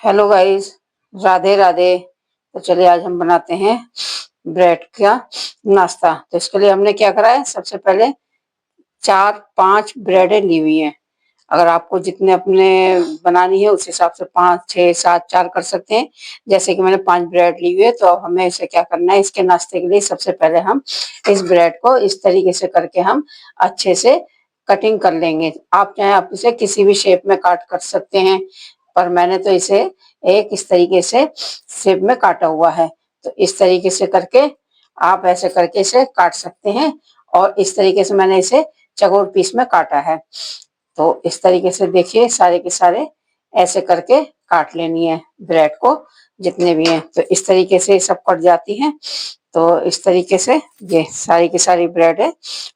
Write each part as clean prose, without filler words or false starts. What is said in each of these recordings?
Hello guys, Radhe Radhe. तो चलिए आज हम बनाते हैं ब्रेड का नाश्ता। तो इसके लिए हमने क्या करा है, सबसे पहले 4-5 ब्रेडें ली हुई हैं। अगर आपको जितने अपने बनानी है उस हिसाब से 5 6 7 4 कर सकते हैं। जैसे कि मैंने 5 ब्रेड ली हुई है, तो अब हमें इसे क्या करना है, इसके नाश्ते के लिए सबसे पहले हम इस ब्रेड को इस तरीके से करके हम अच्छे से कटिंग कर लेंगे। आप चाहे आप इसे किसी भी शेप में काट कर सकते हैं, पर मैंने तो इसे एक इस तरीके से शेप में काटा हुआ है। तो इस तरीके से करके आप ऐसे करके इसे काट सकते हैं। और इस तरीके से मैंने इसे चौकोर पीस में काटा है। तो इस तरीके से देखिए सारे के सारे ऐसे करके काट लेनी है ब्रेड को, जितने भी हैं। तो इस तरीके से सब कट जाती हैं। तो इस तरीके से ये सारी की सारी ब्रेड है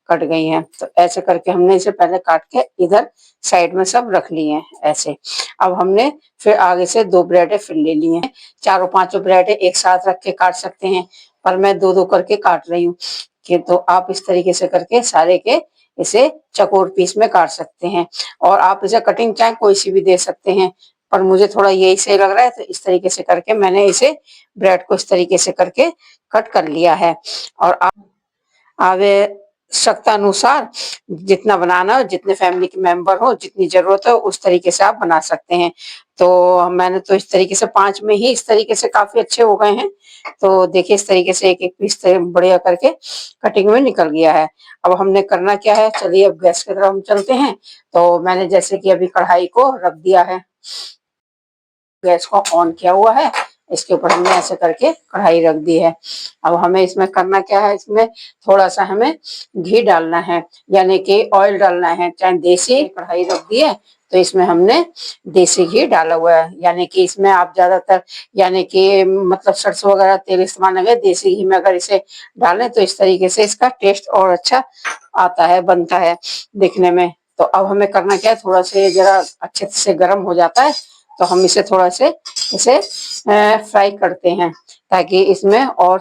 कट गई हैं। तो ऐसे करके हमने इसे पहले काट के इधर साइड में सब रख लिए हैं ऐसे। अब हमने फिर आगे से 2 ब्रेडें फिर ले ली हैं। चारों पांचों ब्रेडें एक साथ रख के काट सकते हैं, पर मैं 2-2 करके काट रही हूँ। कि तो आप इस तरीके से करके सारे के इसे चकोर पीस में काट सकते हैं। और आप इसे कटिंग चाहे कोई सी भी दे सकते हैं, पर मुझे थोड़ा यही सही लग रहा है। तो इस तरीके से करके मैंने इसे ब्रेड को इस तरीके से करके कट कर लिया है। और आवश्यकता अनुसार जितना बनाना हो, जितने फैमिली के मेंबर हो, जितनी जरूरत हो, उस तरीके से आप बना सकते हैं। तो मैंने तो इस तरीके से 5 में ही इस तरीके से काफी अच्छे हो गए हैं। तो देखिए इस तरीके से एक एक पीस बढ़िया करके कटिंग में निकल गया है। अब हमने करना क्या है, चलिए अब गैस की तरफ हम चलते हैं। तो मैंने जैसे कि अभी कढ़ाई को रख दिया है, गैस को ऑन किया हुआ है। इसके ऊपर हमने ऐसे करके कढ़ाई रख दी है। अब हमें इसमें करना क्या है, इसमें थोड़ा सा हमें घी डालना है, यानी कि ऑयल डालना है। चाहे देसी कढ़ाई रख दी है, तो इसमें हमने देसी घी डाला हुआ है। यानी कि इसमें आप ज्यादातर यानी कि मतलब सरसों वगैरह तेल इस्तेमाल न करें, देसी घी में अगर इसे डालें तो इस तरीके से इसका टेस्ट और अच्छा आता है, बनता है दिखने में। तो अब हमें करना क्या है, थोड़ा सा जरा अच्छे से गर्म हो जाता है तो हम इसे थोड़ा से इसे फ्राई करते हैं, ताकि इसमें और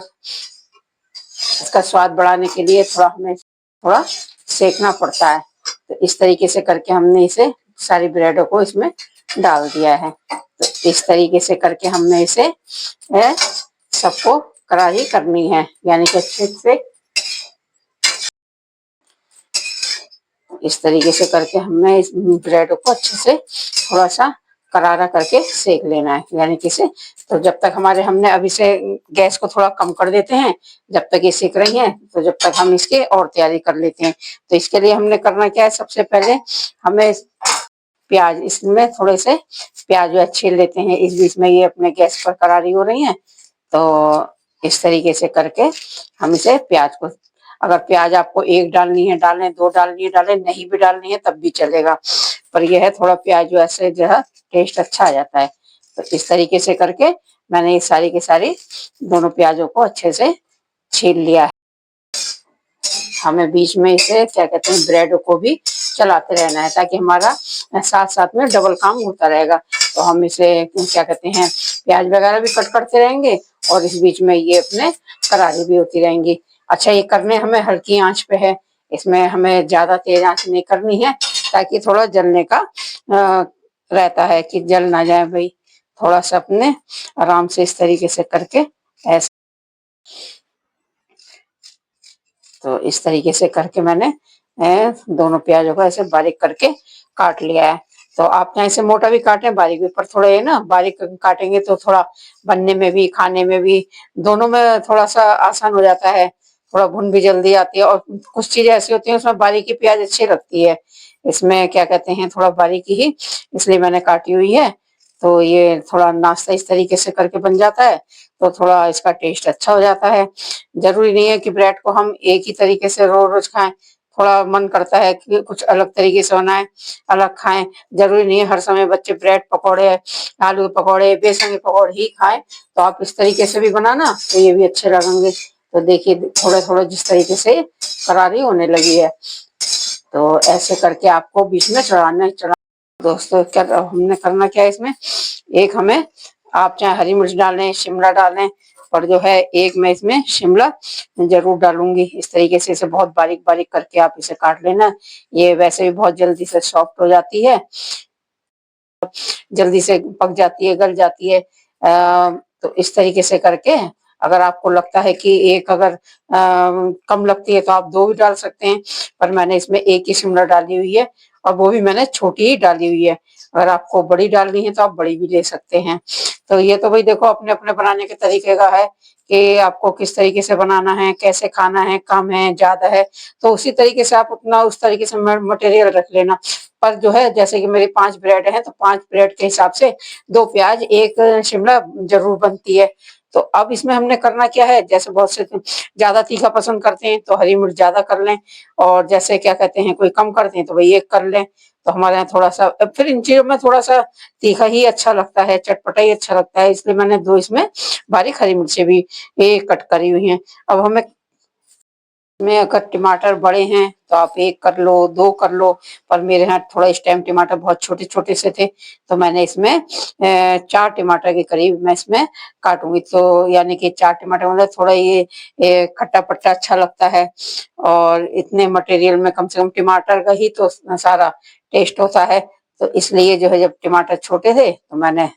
इसका स्वाद बढ़ाने के लिए थोड़ा हमें थोड़ा सेकना पड़ता है। तो इस तरीके से करके हमने इसे सारी ब्रेडों को इसमें डाल दिया है। तो इस तरीके से करके हमने इसे सबको कढ़ाई करनी है, यानी कि अच्छे से इस तरीके से करके हमें इस ब्रेड को अच्छे से थोड़ा सा करारा करके सेक लेना है, यानी कि इसे। तो जब तक हमारे हमने अब इसे गैस को थोड़ा कम कर देते हैं, जब तक ये सेक रही हैं, तो जब तक हम इसके और तैयारी कर लेते हैं। तो इसके लिए हमने करना क्या है, सबसे पहले हमें प्याज, इसमें थोड़े से प्याज जो छील लेते हैं। इस बीच में ये अपने गैस पर करारी हो रही हैं। तो इस तरीके से करके हम इसे प्याज को, अगर प्याज आपको एक डालनी है डालें, 2 डालनी है डालें, नहीं भी डालनी है तब भी चलेगा। पर यह है थोड़ा प्याज जो ऐसे जो है टेस्ट अच्छा आ जाता है। तो इस तरीके से करके मैंने ये सारी की सारी दोनों प्याजों को अच्छे से छील लिया है। हमें बीच में इसे क्या कहते हैं, ब्रेड को भी चलाते रहना है, ताकि हमारा साथ साथ में डबल काम होता रहेगा। तो हम इसे क्या कहते हैं, प्याज वगैरह भी कट करते रहेंगे और इस बीच में ये अपने करारी भी होती रहेंगी। अच्छा, ये करने हमें हल्की आंच पे है, इसमें हमें ज्यादा तेज आंच नहीं करनी है, ताकि थोड़ा जलने का रहता है कि जल ना जाए भाई। थोड़ा सा अपने आराम से इस तरीके से करके ऐसे। तो इस तरीके से करके मैंने दोनों प्याजों को ऐसे बारीक करके काट लिया है। तो आप चाहे इसे मोटा भी काटें, बारीक भी, पर थोड़े ना बारीक काटेंगे तो थोड़ा बनने में भी, खाने में भी, दोनों में थोड़ा सा आसान हो जाता है। थोड़ा भुन भी जल्दी आती है। और कुछ चीजें ऐसी होती हैं उसमें बारीकी प्याज अच्छी लगती है, इसमें क्या कहते हैं थोड़ा बारीकी ही इसलिए मैंने काटी हुई है। तो ये थोड़ा नाश्ता इस तरीके से करके बन जाता है, तो थोड़ा इसका टेस्ट अच्छा हो जाता है। जरूरी नहीं है कि ब्रेड को हम एक ही तरीके से रोज रोज खाएं। थोड़ा मन करता है कि कुछ अलग तरीके से बनाएं, अलग खाएं। जरूरी नहीं है हर समय बच्चे ब्रेड पकौड़े, आलू के पकौड़े, बेसन के पकौड़े ही खाएं। तो आप इस तरीके से भी बनाना, तो ये भी अच्छे लगेंगे। तो देखिए थोड़ा थोड़ा जिस तरीके से करारी होने लगी है, तो ऐसे करके आपको बीच में चढ़ा। दोस्तों क्या हमने करना क्या है, इसमें एक हमें, आप चाहे हरी मिर्च डालें, शिमला डालें, और जो है एक मैं इसमें शिमला जरूर डालूंगी। इस तरीके से इसे बहुत बारीक बारीक करके आप इसे काट लेना। ये वैसे भी बहुत जल्दी से सॉफ्ट हो जाती है। जल्दी से पक जाती है, गल जाती है। तो इस तरीके से करके अगर आपको लगता है कि एक अगर कम लगती है तो आप 2 भी डाल सकते हैं, पर मैंने इसमें 1 ही शिमला डाली हुई है और वो भी मैंने छोटी ही डाली हुई है। अगर आपको बड़ी डालनी है तो आप बड़ी भी ले सकते हैं। तो ये तो भाई देखो अपने-अपने बनाने के तरीके का है कि आपको किस तरीके से बनाना है, कैसे खाना है, कम है, ज़्यादा है, तो उसी तरीके से आप उतना उस तरीके से म मटेरियल रख लेना। पर जो है जैसे कि मेरी 5 ब्रेड हैं, तो 5 ब्रेड के हिसाब से 2 प्याज़, 1 शिमला ज़रूर बनती है। तो अब इसमें हमने करना क्या है, जैसे बहुत से ज़्यादा तीखा पसंद करते हैं तो हरी मिर्च ज़्यादा कर लें, और जैसे क्या कहते हैं कोई कम करते हैं तो वही 1 कर लें। तो हमारे यहाँ थोड़ा-सा फिर इन चीज़ों में थोड़ा-सा तीखा ही अच्छा लगता है, चटपटा ही अच्छा लगता है, इसलिए मैंने 2 इसमें बारीक हरी मिर्चें भी कट करी हुई हैं। अब हमें में अगर टमाटर बड़े हैं तो आप 1 कर लो, 2 कर लो, पर मेरे यहाँ थोड़ा इस टाइम टमाटर बहुत छोटे-छोटे से थे, तो मैंने इसमें 4 टमाटर के करीब मैं इसमें काटूँगी। तो यानी कि 4 टमाटर मतलब थोड़ा ये खट्टा-पट्टा अच्छा लगता है, और इतने मटेरियल में कम से कम टमाटर का ही तो सारा टेस्ट होता है। तो इसलिए जो है जब टमाटर छोटे थे तो मैंने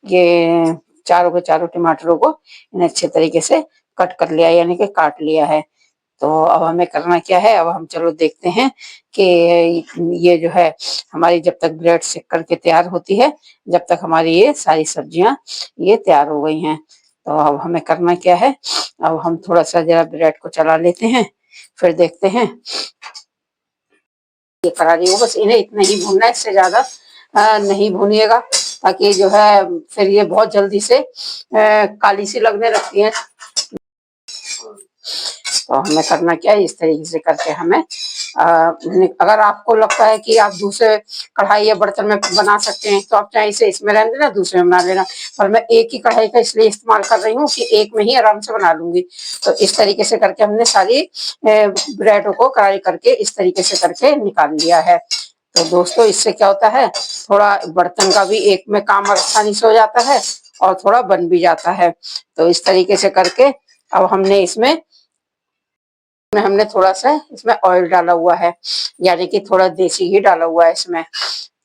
ये चारों के चारों टमाटरों को इन्हें अच्छे तरीके से कट कर लिया, यानी कि काट लिया है। तो अब हमें करना क्या है, अब हम चलो देखते हैं कि ये जो है हमारी जब तक ब्रेड सेक करके तैयार होती है, जब तक हमारी ये सारी सब्जियां ये तैयार हो गई हैं। तो अब हमें करना क्या है, अब हम थोड़ा सा जरा ब्रेड को चला लेते हैं, फिर देखते हैं। ये करा रही हूँ, बस इन्हें इतना ही भूनना है, इससे ज्यादा नहीं भूनिएगा, ताकि जो है फिर ये बहुत जल्दी से काली सी लगने लगती है। तो हमें करना क्या है, इस तरीके से करके हमें अगर आपको लगता है कि आप दूसरे कढ़ाई या बर्तन में बना सकते हैं तो आप चाहे इसे इसमें रहने देना, दूसरे में बना लेना, पर मैं एक ही कढ़ाई का इसलिए इस्तेमाल कर रही हूँ कि एक में ही आराम से बना लूंगी। तो इस तरीके से करके हमने सारी ब्रेडों को कढ़ाई करके इस तरीके से करके निकाल लिया है। तो दोस्तों इससे क्या होता है, थोड़ा बर्तन का भी एक में काम आसानी से हो जाता है और थोड़ा बन भी जाता है। तो इस तरीके से करके अब हमने थोड़ा सा इसमें ऑयल डाला हुआ है, यानी कि थोड़ा देसी घी डाला हुआ है इसमें।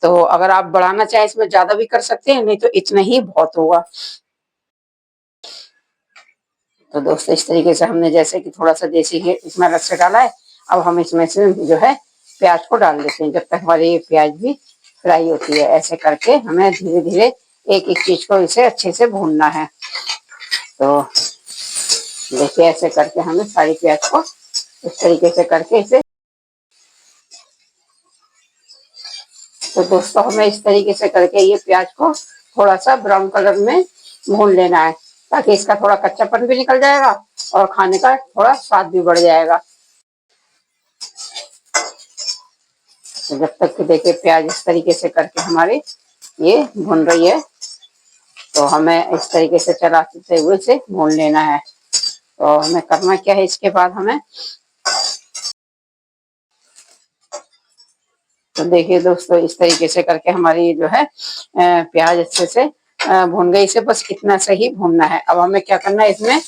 तो अगर आप बढ़ाना चाहें इसमें ज्यादा भी कर सकते हैं, नहीं तो इतना ही बहुत होगा। तो दोस्तों इस तरीके से हमने जैसे कि थोड़ा सा देसी घी इसमें अलग से डाला है, अब हम इसमें से जो है प्याज को डाल देते हैं, जब तक हमारी ये प्याज भी फ्राई होती है। ऐसे करके हमें धीरे धीरे एक एक चीज को इसे अच्छे से भूनना है। तो देखिए ऐसे करके हमें सारी प्याज को इस तरीके से करके इसे, तो दोस्तों हमें इस तरीके से करके ये प्याज को थोड़ा सा ब्राउन कलर में भून लेना है, ताकि इसका थोड़ा कच्चापन भी निकल जाएगा और खाने का थोड़ा स्वाद भी बढ़ जाएगा। तो जब तक कि देखिए प्याज इस तरीके से करके हमारी ये भून रही है, तो हमें इस तरीके से चलाते हुए इसे भून लेना है। तो हमें करना क्या है, इसके बाद हमें, तो देखिए दोस्तों इस तरीके से करके हमारी जो है प्याज अच्छे से भून गई, इसे बस इतना से ही भूनना है। अब हमें क्या करना है, इसमें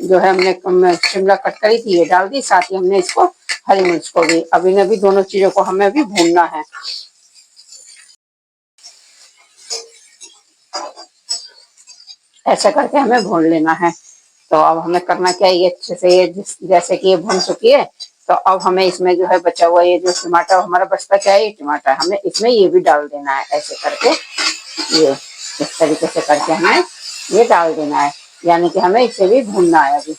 जो है हमने शिमला कट करी थी ये डाल दी, साथ ही हमने इसको हरी मिर्च को भी, अब इन्हें भी दोनों चीजों को हमें भी भूनना है। ऐसा करके हमें भून लेना है। तो अब हमें करना क्या है, ये अच्छे से ये जैसे कि ये भून चुकी है, तो अब हमें इसमें जो है बचा हुआ ये जो टमाटर हमारा बचता क्या है, ये टमाटर हमें इसमें ये भी डाल देना है। ऐसे करके ये इस तरीके से करके हमें ये डाल देना है, यानी कि हमें इसे भी भूनना है। अभी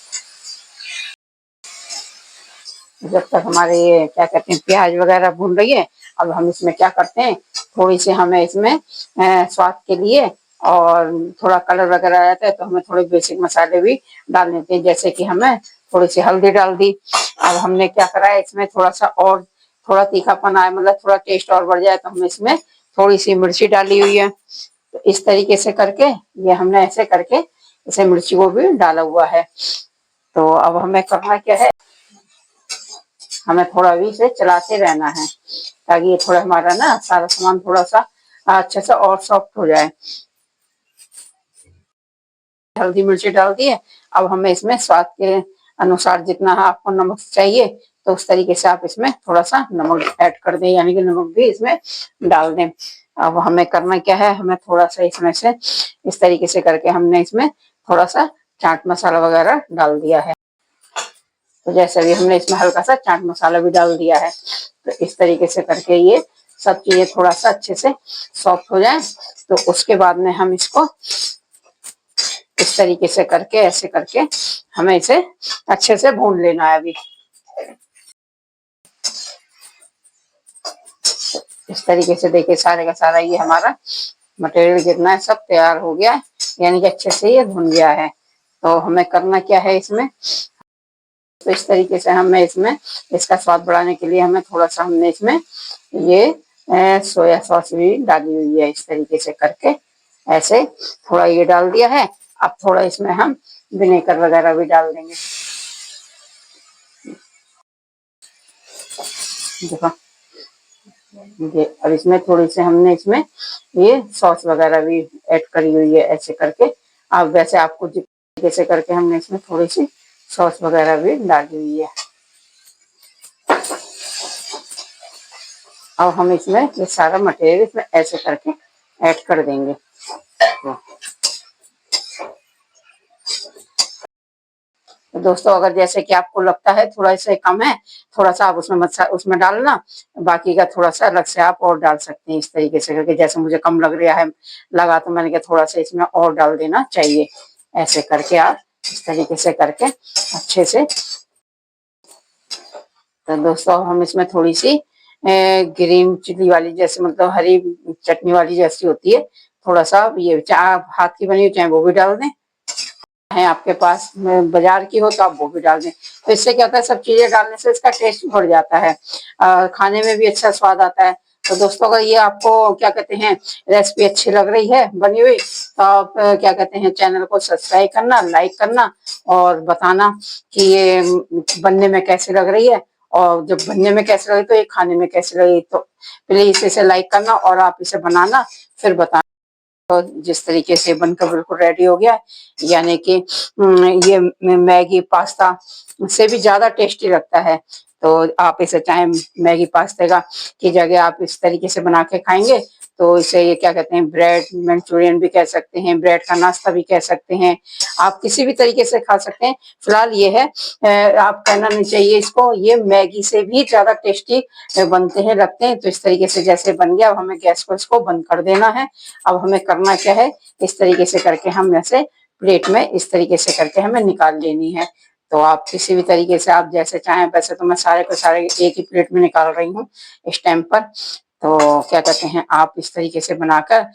जब तक हमारे ये क्या कहते हैं प्याज वगैरह भून रही है, अब हम इसमें क्या करते हैं, थोड़ी सी हमें इसमें स्वाद के लिए और थोड़ा कलर वगैरह आ जाता है, तो हमें थोड़े बेसिक मसाले भी डाल देते हैं, जैसे कि हमें थोड़ी सी हल्दी डाल दी। अब हमने क्या करा है, इसमें थोड़ा सा और थोड़ा तीखापन आए, मतलब थोड़ा टेस्ट और बढ़ जाए, तो हमने इसमें थोड़ी सी मिर्ची डाली हुई है। तो इस तरीके से करके ये हमने ऐसे करके इसे मिर्ची को भी डाला हुआ है। तो अब हमें करना क्या है, हमें थोड़ा भी इसे चलाते रहना है, ताकि ये थोड़ा हमारा ना सारा सामान थोड़ा सा अच्छे से और सॉफ्ट हो जाए। हल्दी मिर्ची डाल दी है, अब हमें इसमें स्वाद के अनुसार जितना आपको नमक चाहिए, तो उस तरीके से आप इसमें थोड़ा सा नमक ऐड कर दें, यानी कि नमक भी इसमें डाल दें। अब हमें करना क्या है, हमें थोड़ा सा इसमें से इस तरीके से करके हमने इसमें थोड़ा सा चाट मसाला वगैरह डाल दिया है। तो जैसे भी हमने इसमें हल्का सा चाट मसाला भी डाल दिया है, तो इस तरीके से करके ये सब चीजें थोड़ा सा अच्छे से सॉफ्ट हो जाए, तो उसके बाद में हम इसको इस तरीके से करके ऐसे करके हमें इसे अच्छे से भून लेना है। अभी इस तरीके से देखिए सारे का सारा ये हमारा मटेरियल जितना है सब तैयार हो गया है, यानी कि अच्छे से ये भुन गया है। तो हमें करना क्या है इसमें, तो इस तरीके से हमें इसमें इसका स्वाद बढ़ाने के लिए हमें थोड़ा सा हमने इसमें ये सोया सॉस भी डाली हुई है। इस तरीके से करके ऐसे थोड़ा ये डाल दिया है। अब थोड़ा इसमें हम विनेगर वगैरह भी डाल देंगे। देखो ये अब इसमें थोड़ी सी हमने इसमें ये सॉस वगैरह भी ऐड करी हुई है ऐसे करके। अब वैसे आपको जिस तरीके से करके हमने इसमें थोड़ी सी सॉस वगैरह भी डाली हुई है। अब हम इसमें ये सारा मटेरियल इसमें ऐसे करके ऐड कर देंगे। तो दोस्तों अगर जैसे कि आपको लगता है थोड़ा सा कम है, थोड़ा सा आप उसमें डालना, बाकी का थोड़ा सा अलग से आप और डाल सकते हैं। इस तरीके से करके जैसे मुझे कम लग रहा है लगा तो मैंने कहा थोड़ा सा इसमें और डाल देना चाहिए। ऐसे करके आप इस तरीके से करके अच्छे से। तो दोस्तों हम इसमें थोड़ी सी ग्रीन चिली वाली जैसे मतलब हरी चटनी वाली जैसी होती है, थोड़ा सा ये चाहे हाथ की बनी हो चाहे वो भी डाल दें, है आपके पास बाजार की हो तो आप वो भी डाल दें। तो इससे क्या होता है सब चीजें डालने से इसका टेस्ट बढ़ जाता है, खाने में भी अच्छा स्वाद आता है। तो दोस्तों अगर ये आपको क्या कहते हैं रेसिपी अच्छी लग रही है बनी हुई, तो आप क्या कहते हैं चैनल को सब्सक्राइब करना, लाइक करना और बताना कि ये बनने में कैसी लग रही है, और जब बनने में कैसी लगी तो ये खाने में कैसी लगी। तो प्लीज इसे लाइक करना और आप इसे बनाना फिर बताना। तो जिस तरीके से बनकर बिल्कुल रेडी हो गया, यानी कि ये मैगी पास्ता से भी ज्यादा टेस्टी लगता है। तो आप इसे चाहे मैगी पास्ता का की जगह आप इस तरीके से बना के खाएंगे, तो इसे ये क्या कहते हैं ब्रेड मंचूरियन भी कह सकते हैं, ब्रेड का नाश्ता भी कह सकते हैं, आप किसी भी तरीके से खा सकते हैं। फिलहाल ये है आप कहना नहीं चाहिए इसको, ये मैगी से भी ज्यादा टेस्टी बनते हैं लगते हैं। तो इस तरीके से जैसे बन गया अब हमें गैस को इसको बंद कर देना है। अब हमें करना क्या है, इस तरीके से करके हम ऐसे प्लेट में इस तरीके से करके हमें निकाल लेनी है। तो आप किसी भी तरीके से आप जैसे चाहें, वैसे तो मैं सारे को सारे एक ही प्लेट में निकाल रही हूँ इस टाइम पर। तो क्या कहते हैं आप इस तरीके से बनाकर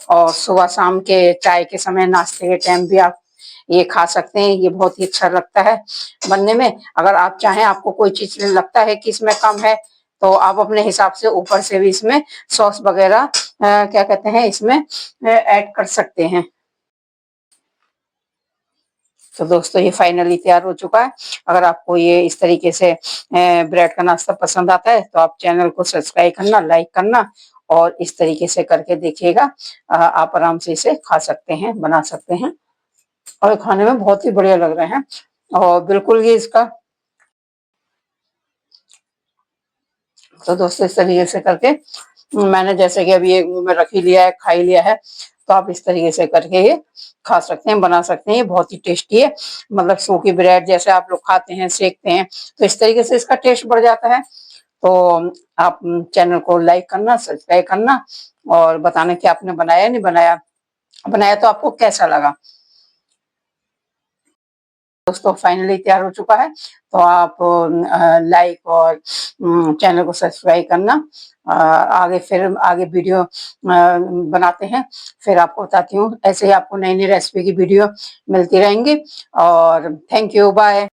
और सुबह शाम के चाय के समय नाश्ते के टाइम भी आप ये खा सकते हैं। ये बहुत ही अच्छा लगता है बनने में। अगर आप चाहें आपको कोई चीज लगता है कि इसमें कम है, तो आप अपने हिसाब से ऊपर से भी इसमें सॉस वगैरह क्या कहते हैं इसमें ऐड कर सकते हैं। तो दोस्तों ये फाइनली तैयार हो चुका है। अगर आपको ये इस तरीके से ब्रेड का नाश्ता पसंद आता है तो आप चैनल को सब्सक्राइब करना, लाइक करना और इस तरीके से करके देखिएगा। आप आराम से इसे खा सकते हैं, बना सकते हैं और खाने में बहुत ही बढ़िया लग रहे हैं। और बिल्कुल ये इसका तो दोस्तों इस तरीके से करके मैंने जैसे कि अभी ये मुंह में रख ही लिया है, खा ही लिया है, तो आप इस तरीके से करके ये खा सकते हैं, बना सकते हैं। ये बहुत ही टेस्टी है, मतलब सूखी ब्रेड जैसे आप लोग खाते हैं सेकते हैं, तो इस तरीके से इसका टेस्ट बढ़ जाता है। तो आप चैनल को लाइक करना, सब्सक्राइब करना और बताना कि आपने बनाया नहीं बनाया, बनाया तो आपको कैसा लगा। दोस्तों फाइनली तैयार हो चुका है, तो आप लाइक और चैनल को सब्सक्राइब करना। आगे फिर आगे वीडियो बनाते हैं, फिर आपको बताती हूँ। ऐसे ही आपको नई नई रेसिपी की वीडियो मिलती रहेंगी। और थैंक यू, बाय।